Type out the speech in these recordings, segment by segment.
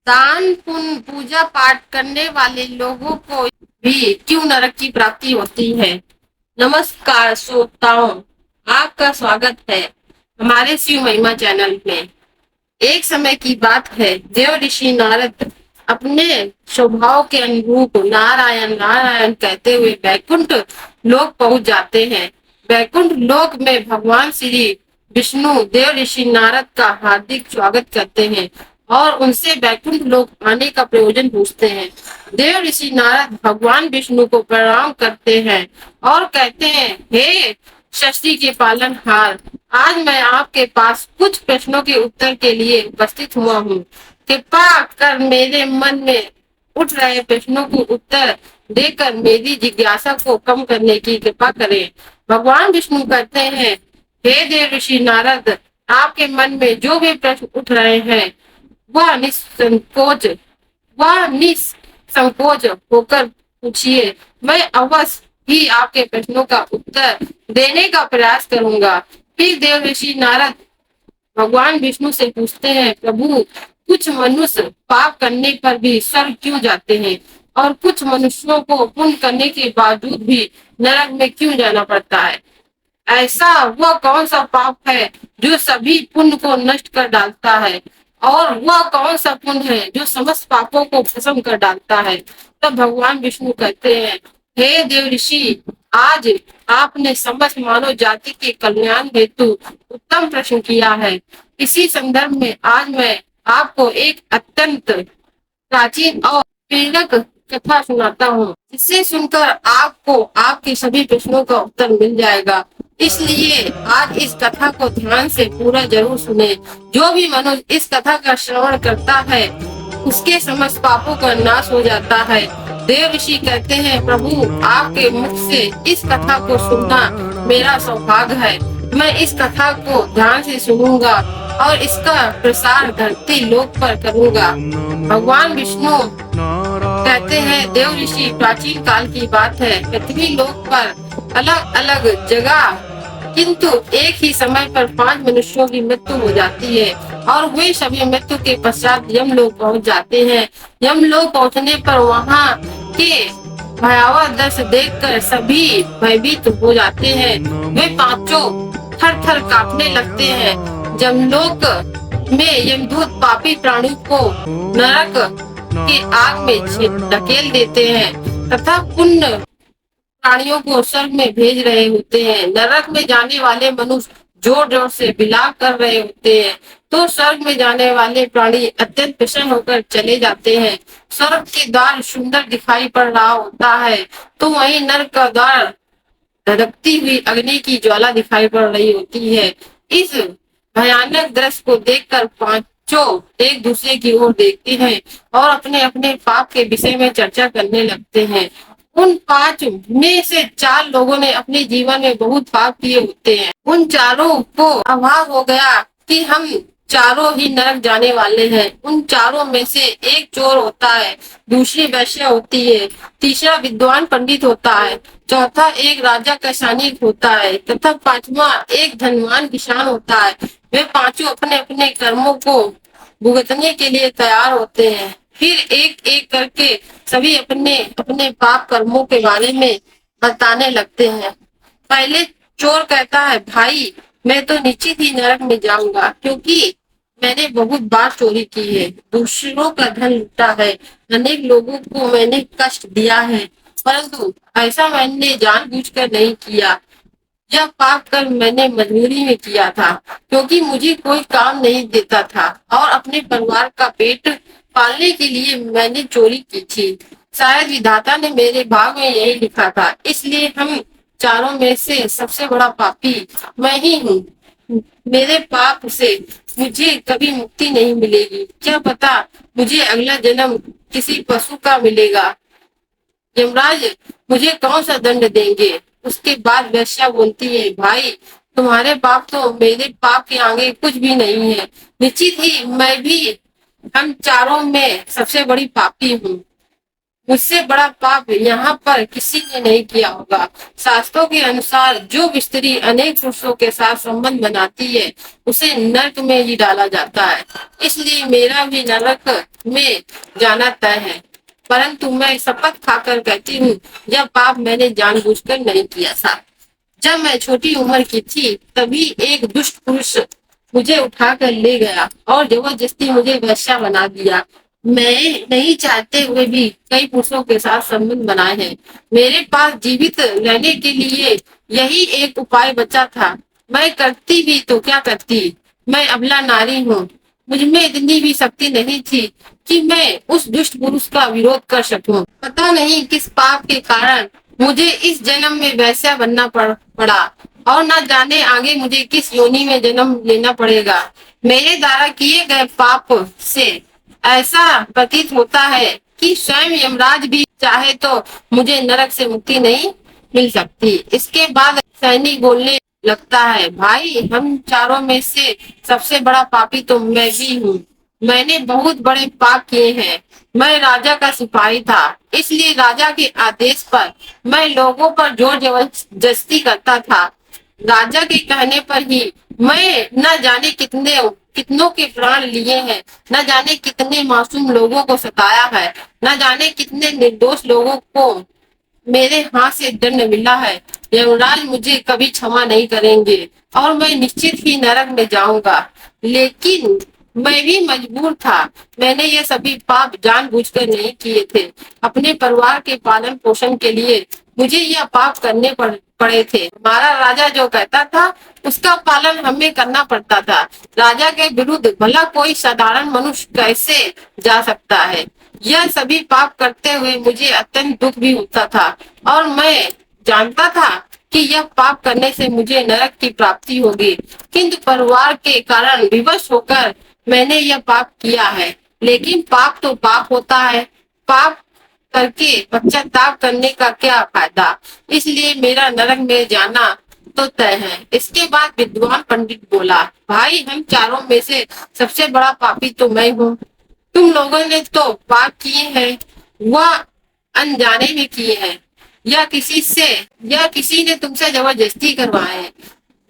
दान पुण्य पूजा पाठ करने वाले लोगों को भी क्यों नरक की प्राप्ति होती है। नमस्कार श्रोताओं, आपका स्वागत है हमारे शिव महिमा चैनल में। एक समय की बात है, देव ऋषि नारद अपने स्वभाव के अनुरूप नारायण नारायण कहते हुए वैकुंठ लोक पहुंच जाते हैं। वैकुंठ लोक में भगवान श्री विष्णु देव ऋषि नारद का हार्दिक स्वागत करते हैं और उनसे वैकुंठ लोक आने का प्रयोजन पूछते हैं। देव ऋषि नारद भगवान विष्णु को प्रणाम करते हैं और कहते हैं, हे सृष्टि के पालनहार, आज मैं आपके पास कुछ प्रश्नों के उत्तर के लिए उपस्थित हुआ हूँ। कृपा कर मेरे मन में उठ रहे प्रश्नों को उत्तर देकर मेरी जिज्ञासा को कम करने की कृपा करें। भगवान विष्णु कहते हैं, हे देव ऋषि नारद, आपके मन में जो भी प्रश्न उठ रहे हैं वह निसंकोच होकर पूछिए। मैं अवश्य ही आपके प्रश्नों का उत्तर देने का प्रयास करूंगा। फिर देव ऋषि नारद भगवान विष्णु से पूछते हैं, प्रभु, कुछ मनुष्य पाप करने पर भी स्वर्ग क्यों जाते हैं और कुछ मनुष्यों को पुण्य करने के बावजूद भी नरक में क्यों जाना पड़ता है। ऐसा वह कौन सा पाप है जो सभी पुण्य को नष्ट कर डालता है और वह कौन सा पुण्य है जो समस्त पापों को भस्म कर डालता है। तब भगवान विष्णु कहते हैं, हे देव ऋषि, आज आपने समस्त मानव जाति के कल्याण हेतु उत्तम प्रश्न किया है। इसी संदर्भ में आज मैं आपको एक अत्यंत प्राचीन और प्रेरक कथा सुनाता हूँ, जिसे सुनकर आपको आपके सभी प्रश्नों का उत्तर मिल जाएगा। इसलिए आज इस कथा को ध्यान से पूरा जरूर सुने। जो भी मनुष्य इस कथा का श्रवण करता है उसके समस्त पापों का नाश हो जाता है। देव ऋषि कहते हैं, प्रभु, आपके मुख से इस कथा को सुनना मेरा सौभाग्य है। मैं इस कथा को ध्यान से सुनूंगा और इसका प्रसार धरती लोक पर करूंगा। भगवान विष्णु कहते हैं, देव ऋषि, प्राचीन काल की बात है, पृथ्वी लोक पर अलग अलग जगह किंतु एक ही समय पर 5 मनुष्यों की मृत्यु हो जाती है और वे सभी मृत्यु के पश्चात यमलोक पहुंच जाते हैं। यमलोक पहुंचने पर वहां के भयावह दृश्य देखकर सभी भयभीत हो जाते हैं। वे पांचों थर थर कांपने लगते हैं। यमलोक में यमदूत पापी प्राणी को नरक के आग में धकेल देते हैं तथा पुण्य प्राणियों को स्वर्ग में भेज रहे होते हैं। नरक में जाने वाले मनुष्य जोर जोर से विलाप कर रहे होते हैं तो स्वर्ग में जाने वाले प्राणी अत्यंत प्रसन्न होकर चले जाते हैं। स्वर्ग के द्वार सुंदर दिखाई पड़ रहा होता है तो वहीं नरक का द्वार धधकती हुई अग्नि की ज्वाला दिखाई पड़ रही होती है। इस भयानक दृश्य को देखकर पांचों एक दूसरे की ओर देखते हैं और अपने अपने पाप के विषय में चर्चा करने लगते हैं। उन 5 में से 4 लोगों ने अपने जीवन में बहुत पाप किए होते हैं। उन चारों को आभास हो गया कि हम चारों ही नरक जाने वाले हैं। उन चारों में से एक चोर होता है, दूसरी वैश्या होती है, तीसरा विद्वान पंडित होता है, चौथा एक राजा का सैनिक होता है तथा 5वां एक धनवान किसान होता है। वे पांचों अपने अपने कर्मों को भुगतने के लिए तैयार होते हैं। फिर एक एक करके सभी अपने अपने पाप कर्मों के बारे में बताने लगते हैं। पहले चोर कहता है, भाई, मैं तो निश्चित ही नरक में जाऊंगा क्योंकि मैंने बहुत बार चोरी की है, दूसरों का धन लूटा है, अनेक लोगों को मैंने कष्ट दिया है, परंतु ऐसा मैंने जानबूझकर नहीं किया। यह पाप कर मैंने मजबूरी में किया था क्योंकि मुझे कोई काम नहीं देता था और अपने परिवार का पेट पालने के लिए मैंने चोरी की थी। शायद विधाता ने मेरे भाग में यही लिखा था, इसलिए हम चारों में से सबसे बड़ा पापी मैं ही हूँ। मेरे पाप से मुझे कभी मुक्ति नहीं मिलेगी। क्या पता मुझे अगला जन्म किसी पशु का मिलेगा। यमराज मुझे कौन सा दंड देंगे। उसके बाद वैश्या बोलती है, भाई, तुम्हारे पाप तो मेरे पाप के आगे कुछ भी नहीं है। निश्चित ही मैं भी हम चारों में सबसे बड़ी पापी हूँ। मुझसे बड़ा पाप यहाँ पर किसी ने नहीं किया होगा। शास्त्रों के अनुसार जो स्त्री अनेक पुरुषों के साथ संबंध बनाती है उसे नरक में ही डाला जाता है। इसलिए मेरा भी नरक में जाना तय है। परंतु मैं शपथ खाकर कहती हूँ, यह पाप मैंने जानबूझकर नहीं किया था। जब मैं छोटी उम्र की थी तभी एक दुष्ट पुरुष मुझे उठाकर ले गया और जबरदस्ती मुझे वेश्या बना दिया। मैं नहीं चाहते हुए भी कई पुरुषों के साथ संबंध बनाए हैं। मेरे पास जीवित रहने के लिए यही एक उपाय बचा था। मैं करती भी तो क्या करती, मैं अबला नारी हूँ। मुझमें इतनी भी शक्ति नहीं थी कि मैं उस दुष्ट पुरुष का विरोध कर सकूं। पता नहीं किस पाप के कारण मुझे इस जन्म में वैसा बनना पड़ा और न जाने आगे मुझे किस योनि में जन्म लेना पड़ेगा। मेरे द्वारा किए गए पाप से ऐसा प्रतीत होता है कि स्वयं यमराज भी चाहे तो मुझे नरक से मुक्ति नहीं मिल सकती। इसके बाद सैनिक बोलने लगता है, भाई हम चारों में से सबसे बड़ा पापी तो मैं भी हूँ। मैंने बहुत बड़े पाप किए हैं। मैं राजा का सिपाही था, इसलिए राजा के आदेश पर मैं लोगों पर जोर जबरदस्ती करता था। राजा के कहने पर ही मैं न जाने कितनों के प्राण लिए हैं, न जाने कितने मासूम लोगों को सताया है, न जाने कितने निर्दोष लोगों को मेरे हाथ से दंड मिला है। यमराज मुझे कभी क्षमा नहीं करेंगे और मैं निश्चित ही नरक में जाऊंगा। लेकिन मैं भी मजबूर था। मैंने ये सभी पाप जानबूझकर नहीं किए थे। अपने परिवार के पालन पोषण के लिए मुझे यह पाप करने पड़े थे। हमारा राजा जो कहता था उसका पालन हमें करना पड़ता था। राजा के विरुद्ध भला कोई साधारण मनुष्य कैसे जा सकता है। यह सभी पाप करते हुए मुझे अत्यंत दुख भी होता था और मैं जानता था कि यह पाप करने से मुझे नरक की प्राप्ति होगी। किंतु परिवार के कारण विवश होकर मैंने यह पाप किया है। लेकिन पाप तो पाप होता है। पाप करके पश्चाताप करने का क्या फायदा। इसलिए मेरा नरक में जाना तो तय है। इसके बाद विद्वान पंडित बोला, भाई हम चारों में से सबसे बड़ा पापी तो मैं हूँ। तुम लोगों ने तो पाप किए हैं, वह अनजाने में किए हैं, या किसी ने तुमसे जबरदस्ती करवाए हैं,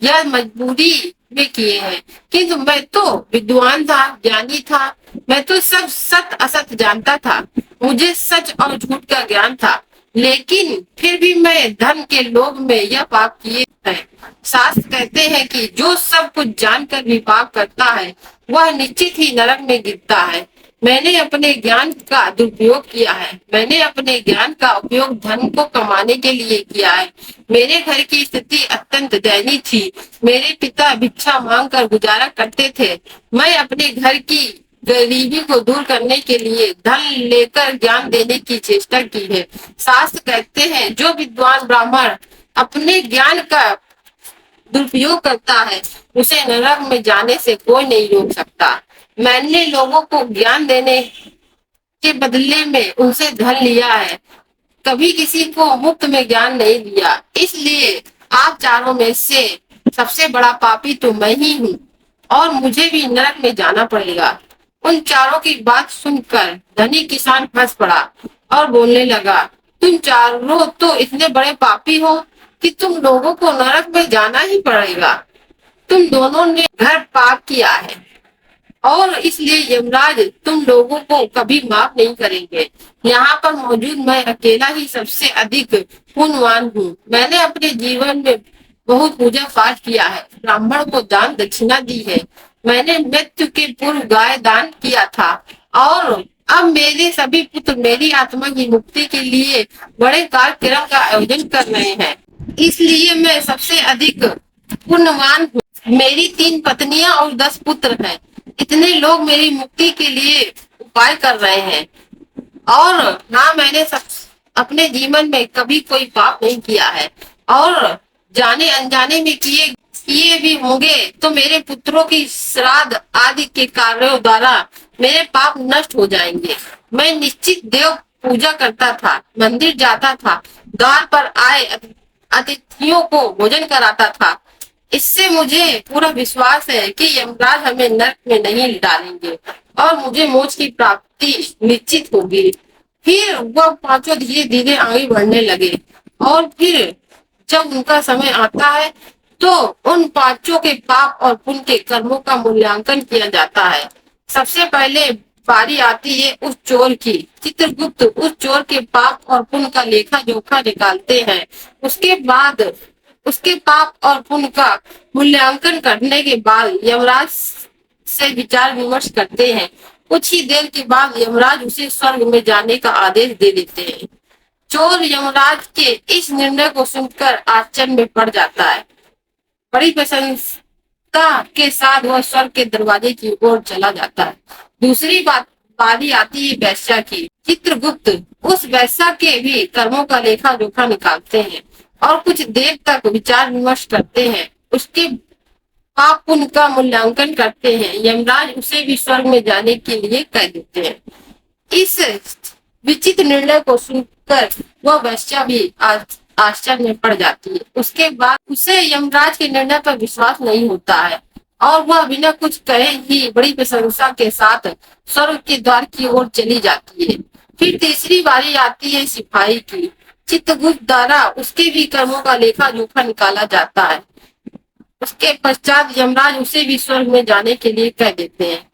या मजबूरी में किए हैं। किंतु मैं तो विद्वान था, ज्ञानी था। मैं तो सब सत असत जानता था। मुझे सच और झूठ का ज्ञान था। लेकिन फिर भी मैं धर्म के लोभ में यह पाप किए हैं। शास्त्र कहते हैं कि जो सब कुछ जानकर भी पाप करता है वह निश्चित ही नरक में गिरता है। मैंने अपने ज्ञान का दुरुपयोग किया है। मैंने अपने ज्ञान का उपयोग धन को कमाने के लिए किया है। मेरे घर की स्थिति अत्यंत दयनीय थी। मेरे पिता भिक्षा मांगकर गुजारा करते थे। मैं अपने घर की गरीबी को दूर करने के लिए धन लेकर ज्ञान देने की चेष्टा की है। शास्त्र कहते हैं जो विद्वान ब्राह्मण अपने ज्ञान का दुरुपयोग करता है उसे नरक में जाने से कोई नहीं रोक सकता। मैंने लोगों को ज्ञान देने के बदले में उनसे धन लिया है, कभी किसी को मुफ्त में ज्ञान नहीं दिया। इसलिए आप चारों में से सबसे बड़ा पापी तो मैं ही हूँ और मुझे भी नरक में जाना पड़ेगा। उन चारों की बात सुनकर धनी किसान हंस पड़ा और बोलने लगा, तुम चारों तो इतने बड़े पापी हो कि तुम लोगों को नरक में जाना ही पड़ेगा। तुम दोनों ने घर पाप किया है और इसलिए यमराज तुम लोगों को कभी माफ नहीं करेंगे। यहाँ पर मौजूद मैं अकेला ही सबसे अधिक पुण्यवान हूँ। मैंने अपने जीवन में बहुत पूजा पाठ किया है, ब्राह्मण को दान दक्षिणा दी है। मैंने मृत्यु के पूर्व गाय दान किया था और अब मेरे सभी पुत्र मेरी आत्मा की मुक्ति के लिए बड़े कार्यक्रम का आयोजन कर रहे हैं। इसलिए मैं सबसे अधिक पुण्यवान हूँ। मेरी 3 पत्नियां और 10 पुत्र हैं। इतने लोग मेरी मुक्ति के लिए उपाय कर रहे हैं और हाँ, मैंने सब अपने जीवन में कभी कोई पाप नहीं किया है और जाने अनजाने में किए भी होंगे तो मेरे पुत्रों की श्राद्ध आदि के कार्यों द्वारा मेरे पाप नष्ट हो जाएंगे। मैं निश्चित देव पूजा करता था, मंदिर जाता था, द्वार पर आए अतिथियों को भोजन कराता था। इससे मुझे पूरा विश्वास है कि यमराज हमें नरक में नहीं डालेंगे और मुझे मोक्ष की प्राप्ति निश्चित होगी। फिर वह पांचों धीरे धीरे आगे बढ़ने लगे और फिर जब उनका समय आता है तो उन पांचों के पाप और पुण्य के कर्मों का मूल्यांकन किया जाता है। सबसे पहले बारी आती है उस चोर की। चित्रगुप्त उस चोर के पाप और पुण्य का लेखा जोखा निकालते हैं। उसके बाद उसके पाप और पुण्य का मूल्यांकन करने के बाद यमराज से विचार विमर्श करते हैं। कुछ ही देर के बाद यमराज उसे स्वर्ग में जाने का आदेश दे देते हैं। चोर यमराज के इस निर्णय को सुनकर आश्चर्य में पड़ जाता है। बड़ी प्रसन्नता के साथ वह स्वर्ग के दरवाजे की ओर चला जाता है। दूसरी बात बारी आती है वैश्या की। चित्रगुप्त उस वैश्या के भी कर्मों का लेखा जोखा निकालते हैं और कुछ देर तक विचार विमर्श करते हैं। उसके पाप पुण्य का मूल्यांकन करते हैं। यमराज उसे भी स्वर्ग में जाने के लिए कह देते हैं। इस विचित्र निर्णय को सुनकर वह वैश्या भी आश्चर्य में पड़ जाती है। उसके बाद उसे यमराज के निर्णय पर विश्वास नहीं होता है और वह बिना कुछ कहे ही बड़ी प्रशंसा के साथ स्वर्ग के द्वार की ओर चली जाती है। फिर तीसरी बारी आती है सिपाही की। चित्रगुप्त द्वारा उसके भी कर्मों का लेखा जोखा निकाला जाता है। उसके पश्चात यमराज उसे भी स्वर्ग में जाने के लिए कह देते हैं।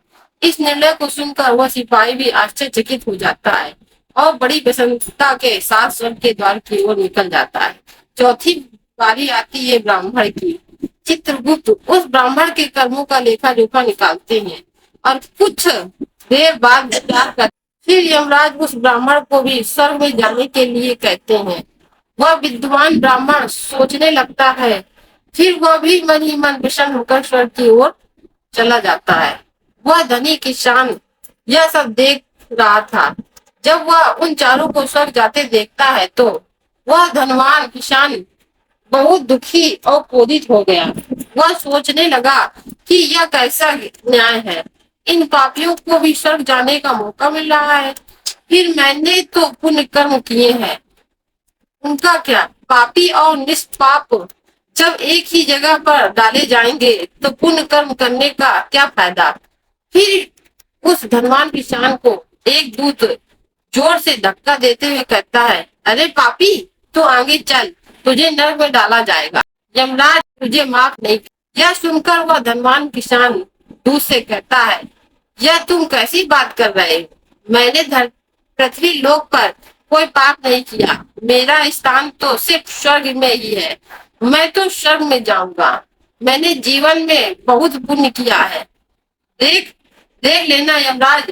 इस निर्णय को सुनकर वह सिपाही भी आश्चर्यचकित हो जाता है और बड़ी प्रसन्नता के साथ स्वर्ग के द्वार की ओर निकल जाता है। चौथी बारी आती है ब्राह्मण की। चित्रगुप्त उस ब्राह्मण के कर्मों का लेखा जोखा निकालते हैं और कुछ देर बाद विचार कर फिर यमराज उस ब्राह्मण को भी स्वर्ग में जाने के लिए कहते हैं। वह विद्वान ब्राह्मण सोचने लगता है। फिर वह भी मन ही मन प्रसन्न होकर स्वर्ग की ओर चला जाता है। वह धनी किसान यह सब देख रहा था। जब वह उन चारों को स्वर्ग जाते देखता है तो वह धनवान किसान बहुत दुखी और क्रोधित हो गया। वह सोचने लगा कि यह कैसा न्याय है। इन पापियों को भी स्वर्ग जाने का मौका मिल रहा है। फिर मैंने तो पुण्य कर्म किए हैं, उनका क्या? पापी और निष्पाप जब एक ही जगह पर डाले जाएंगे तो पुण्य कर्म करने का क्या फायदा। फिर उस धनवान किसान को एक दूत जोर से धक्का देते हुए कहता है, अरे पापी, तू आगे चल, तुझे नरक में डाला जाएगा। यमराज तुझे माफ नहीं। यह सुनकर वह धनवान किसान दूत से कहता है, यह तुम कैसी बात कर रहे हो? मैंने पृथ्वी लोक पर कोई पाप नहीं किया। मेरा स्थान तो सिर्फ स्वर्ग में ही है। मैं तो स्वर्ग में जाऊंगा। मैंने जीवन में बहुत पुण्य किया है। देख देख लेना, यमराज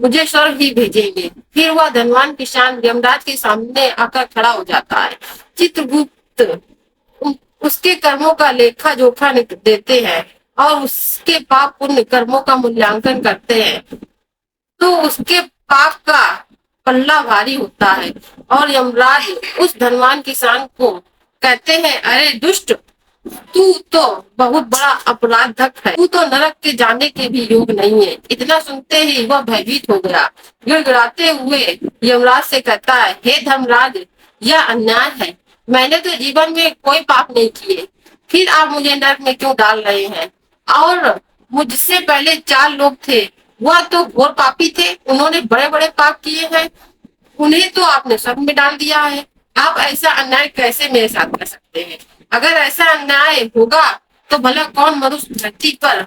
मुझे स्वर्ग ही भेजेंगे। फिर वह धनवान किसान यमराज के सामने आकर खड़ा हो जाता है। चित्रगुप्त उसके कर्मों का लेखा जोखा देते हैं और उसके पाप पुण्य कर्मों का मूल्यांकन करते हैं तो उसके पाप का पल्ला भारी होता है और यमराज उस धनवान किसान को कहते हैं, अरे दुष्ट, तू तो बहुत बड़ा अपराधक है। तू तो नरक के जाने के भी योग नहीं है। इतना सुनते ही वह भयभीत हो गया। गिड़गिड़ाते हुए यमराज से कहता है, हे धर्मराज, यह अन्याय है। मैंने तो जीवन में कोई पाप नहीं किए, फिर आप मुझे नरक में क्यों डाल रहे हैं? और मुझसे पहले 4 लोग थे, वह तो घोर पापी थे। उन्होंने बड़े बड़े पाप किए हैं, उन्हें तो आपने स्वर्ग में डाल दिया है। आप ऐसा अन्याय कैसे मेरे साथ कर सकते हैं? अगर ऐसा अन्याय होगा तो भला कौन मनुष्य धरती पर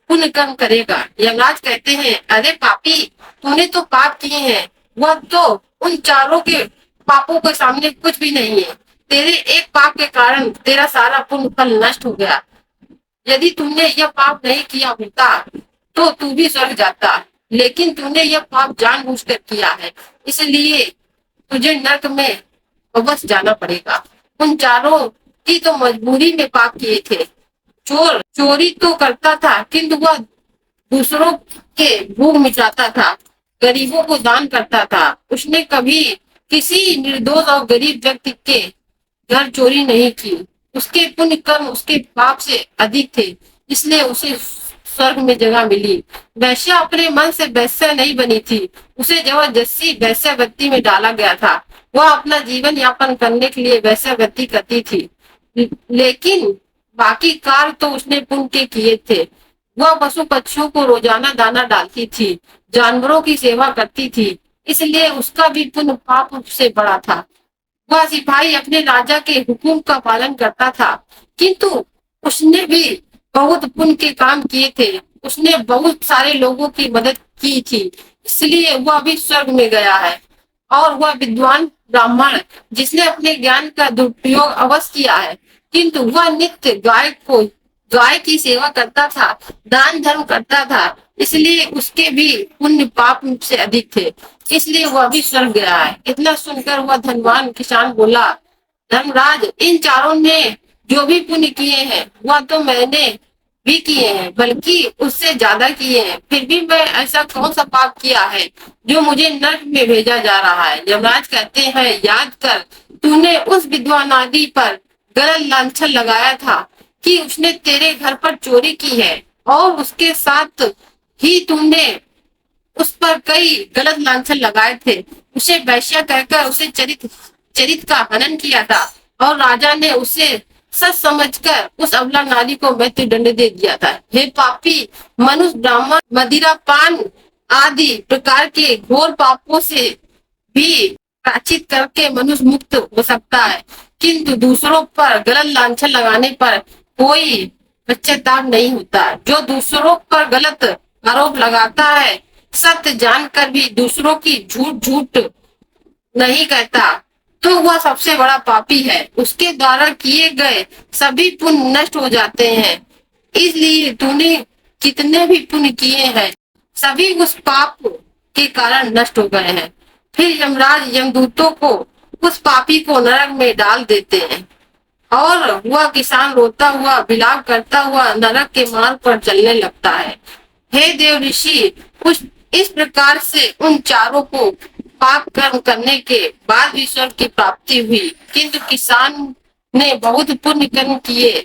पुण्य कर्म करेगा? यमराज कहते हैं, अरे पापी, तूने तो पाप किए हैं, वह तो उन चारों के पापों के सामने कुछ भी नहीं है। तेरे एक पाप के कारण तेरा सारा पुण्य फल नष्ट हो गया। यदि तुमने यह पाप नहीं किया होता तो तू भी स्वर्ग जाता, लेकिन तूने यह पाप जानबूझकर किया है, इसलिए तुझे नरक में अवश्य जाना पड़ेगा। उन चारों की तो मजबूरी में पाप किए थे। चोर चोरी तो करता था, किंतु वह दूसरों के भूख मिटाता था, गरीबों को दान करता था। उसने कभी किसी निर्दोष और गरीब व्यक्ति के घर चोरी नहीं की। उसके पुण्य कर्म उसके पाप से अधिक थे, इसलिए उसे स्वर्ग में जगह मिली। वैश्या अपने मन से वैश्या नहीं बनी थी, उसे जबरदस्ती वैश्यावृत्ति में डाला गया था। वह अपना जीवन यापन करने के लिए वैश्यावृत्ति करती थी, लेकिन बाकी कार्य तो उसने पुण्य के किए थे। वह पशु पक्षियों को रोजाना दाना डालती थी, जानवरों की सेवा करती थी। इसलिए उसका भी पुण्य पाप उससे बड़ा था। वह सिपाही अपने राजा के हुक्म का पालन करता था, किंतु उसने भी बहुत पुण्य के काम किए थे। उसने बहुत सारे लोगों की मदद की थी, इसलिए वह भी स्वर्ग में गया है। और वह विद्वान ब्राह्मण जिसने अपने ज्ञान का दुरुपयोग अवश्य किया है, किंतु वह नित्य गाय की सेवा करता था, दान धर्म करता था, इसलिए उसके भी पुण्य पाप से अधिक थे, इसलिए वह भी स्वर्ग गया है। इतना सुनकर वह धनवान किसान बोला, धर्मराज, इन चारों ने जो भी पुण्य किए हैं वह तो मैंने भी किए हैं, बल्कि उससे ज्यादा किए हैं। फिर भी मैं ऐसा कौन सा पाप किया है जो मुझे नरक में भेजा जा रहा है। यमराज कहते हैं, याद कर, तूने उस विद्वान आदि पर गलत लांछन लगाया था कि उसने तेरे घर पर चोरी की है, और उसके साथ ही तूने उस पर कई गलत लांछन लगाए थे। उसे वैश्या कहकर उसे चरित का हनन किया था, और राजा ने उसे सच समझकर उस अबला नारी को मृत्यु दंड दे दिया था। हे पापी, मनुष्य, ब्राह्मण, मदिरा पान आदि प्रकार के घोर पापों से भी प्राचित करके मनुष्य मुक्त हो सकता है, किंतु दूसरों पर गलत लांछन लगाने पर कोई पश्चाताप नहीं होता। जो दूसरों पर गलत आरोप लगाता है, सत्य जानकर भी दूसरों की झूठ नहीं कहता, तो वह सबसे बड़ा पापी है। उसके द्वारा किए गए सभी पुण्य नष्ट हो जाते हैं। इसलिए तूने जितने भी पुण्य किए हैं सभी उस पाप के कारण नष्ट हो गए हैं। फिर यमराज यमदूतों को उस पापी को नरक में डाल देते हैं, और वह किसान रोता हुआ विलाप करता हुआ नरक के मार्ग पर चलने लगता है। हे देव ऋषि, उस इस प्रकार से उन चारों को पाप कर्म करने के बाद भी स्वर्ग की प्राप्ति हुई, किंतु किसान ने बहुत पुण्य कर्म किए,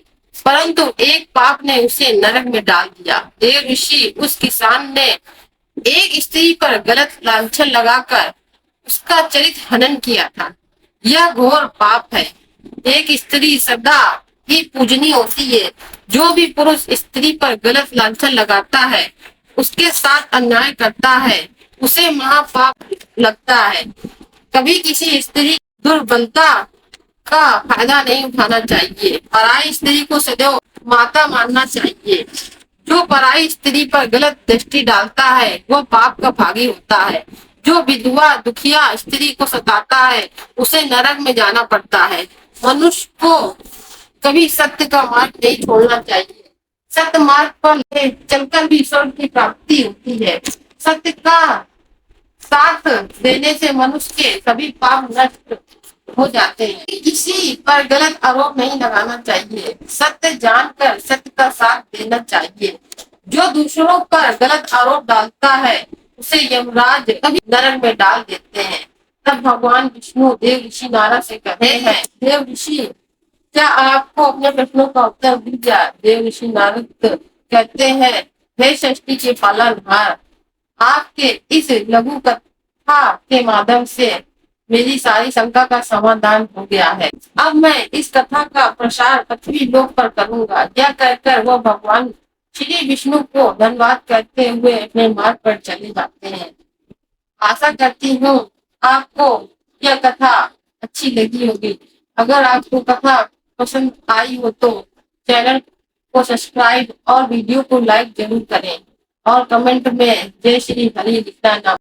परंतु एक पाप ने उसे नरक में डाल दिया। देव ऋषि, उस किसान ने एक स्त्री पर गलत लांछन लगाकर उसका चरित हनन किया था। यह घोर पाप है। एक स्त्री सदा ही पूजनीय होती है। जो भी पुरुष स्त्री पर गलत लांछन लगाता है, उसके साथ अन्याय करता है, उसे महापाप लगता है। कभी किसी स्त्री दुर्बलता का फायदा नहीं उठाना चाहिए। पराई स्त्री को सदैव माता मानना चाहिए। जो पराई स्त्री पर गलत दृष्टि डालता है वह पाप का भागी होता है। जो विधवा दुखिया स्त्री को सताता है उसे नरक में जाना पड़ता है। मनुष्य को कभी सत्य का मार्ग नहीं छोड़ना चाहिए। सत्य मार्ग पर चलकर भी स्वर्ग की प्राप्ति होती है। सत्य का साथ देने से मनुष्य के सभी पाप नष्ट हो जाते हैं। किसी पर गलत आरोप नहीं लगाना चाहिए। सत्य जानकर सत्य का साथ देना चाहिए। जो दूसरों पर गलत आरोप डालता है उसे यमराज कभी नरक में डाल देते हैं। तब भगवान विष्णु देव ऋषि नारद से कहते हैं, देव ऋषि, क्या आपको अपने प्रश्नों का उत्तर मिल गया? देव ऋषि नारद कहते हैं, हे सृष्टि के पालनहार, आपके इस लघु कथा के माध्यम से मेरी सारी शंका का समाधान हो गया है। अब मैं इस कथा का प्रसार पृथ्वी लोक पर करूंगा। यह कहकर वह भगवान श्री विष्णु को धन्यवाद करते हुए अपने मार्ग पर चले जाते हैं। आशा करती हूँ आपको यह कथा अच्छी लगी होगी। अगर आपको कथा पसंद आई हो तो चैनल को सब्सक्राइब और वीडियो को लाइक जरूर करें, और कमेंट में जय श्री हरि लिखना ना